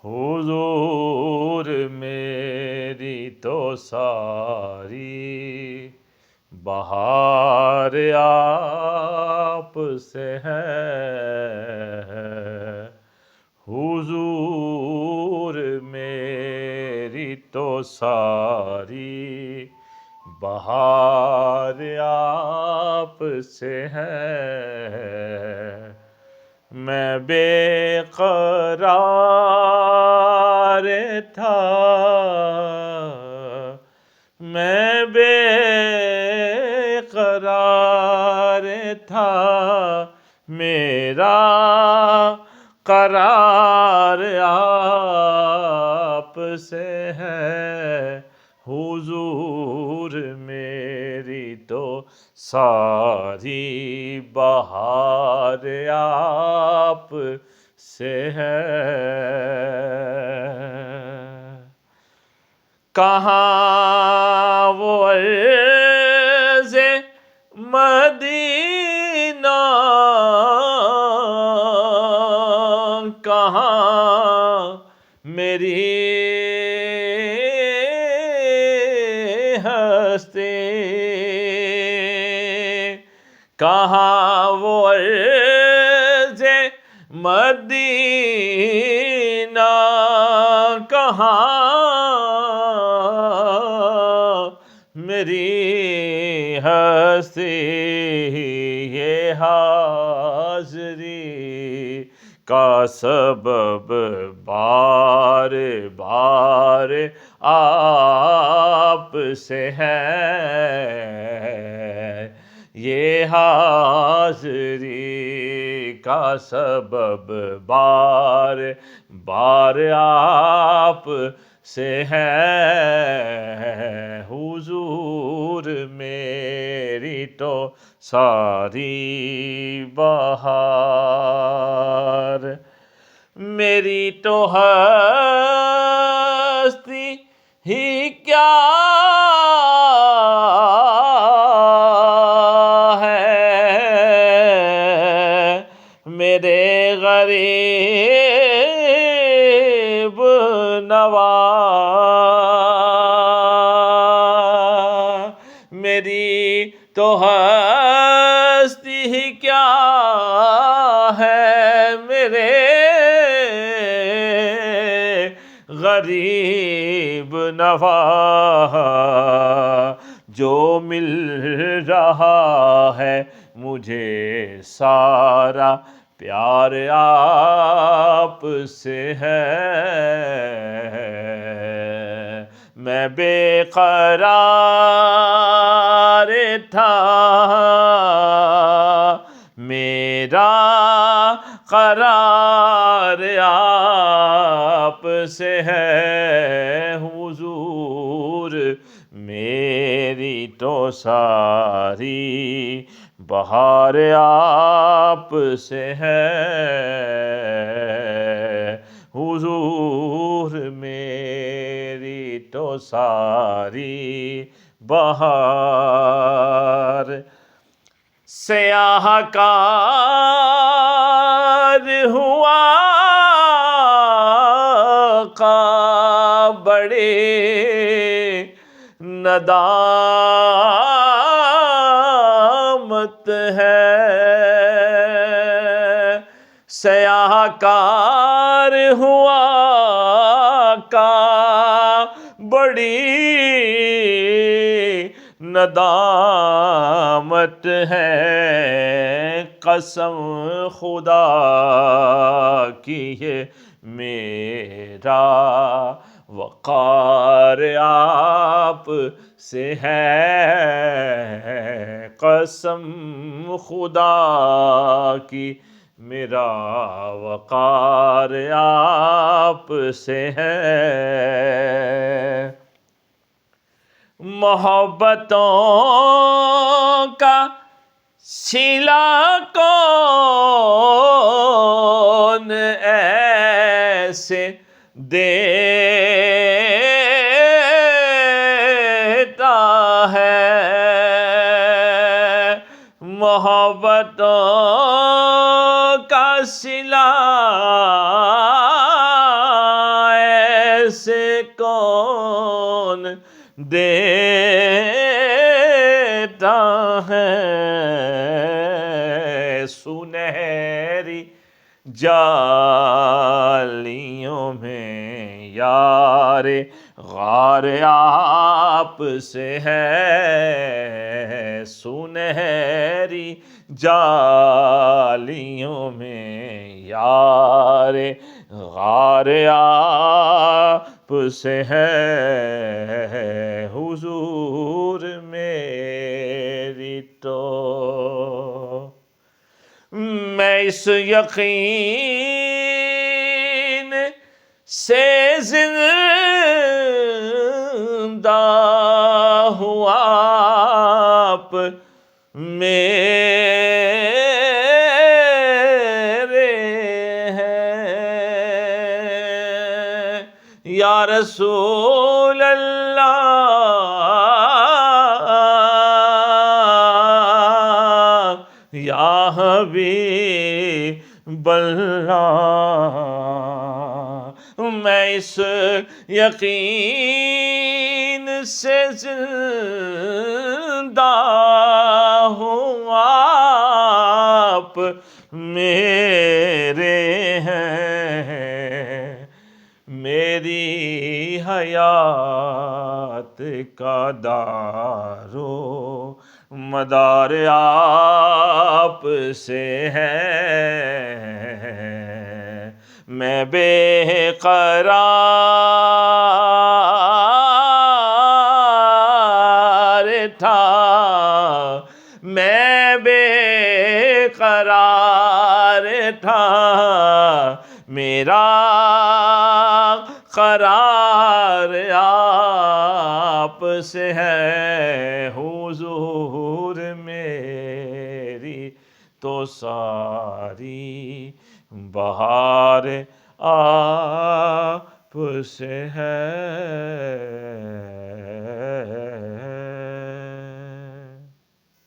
حضور میری تو ساری بہار آپ سے ہے، حضور میری تو ساری بہار آپ سے ہے، میں بے قرار تھا، میں بے قرار تھا، میرا قرار آپ سے ہے، حضور میری تو ساری بہار آپ سے ہے۔ کہاں وہ عرض مدینہ، کہاں میری ہستی، کہاں وہ عرض مدینہ، کہاں میری ہستی، یہ حاضری کا سبب بار بار آپ سے ہے، یہ حاضری کا سبب بار بار آپ سے ہے، حضور میری تو ساری بہار، میری تو ہستی ہی کیا میرے غریب نواز، میری تو ہستی ہی کیا ہے میرے غریب نواز، جو مل رہا ہے مجھے سارا پیار آپ سے ہے، میں بے قرار تھا، میرا قرار آپ سے ہے، حضور میری تو ساری بہار آپ سے ہے، حضور میری تو ساری بہار، سیاہ کار ہوا آقا بڑی ندامت ہے، سیاہ کار ہوا آقا بڑی ندامت ہے، قسم خدا کی ہے میرا وقار آپ سے ہے، قسم خدا کی میرا وقار آپ سے ہے، محبتوں کا صلہ کون ایسے دیتا ہے، محبتوں کا صلہ کون دیتا ہے سنہری جالیوں میں یار غار آپ سے ہے سنہری جالیوں میں یار غار آپ سے ہے حضور میری تو میں اس یقین سے زندہ ہوں آپ میرے ہیں یا رسول اللہ یا حبیب اللہ میں اس یقین سے زندہ ہوں آپ میرے ہیں میری حیات کا دارو مدار آپ سے ہے میں بے قرار تھا میں بے قرار تھا میرا قرار آپ سے ہے حضور میری تو ساری بہار آپ سے ہے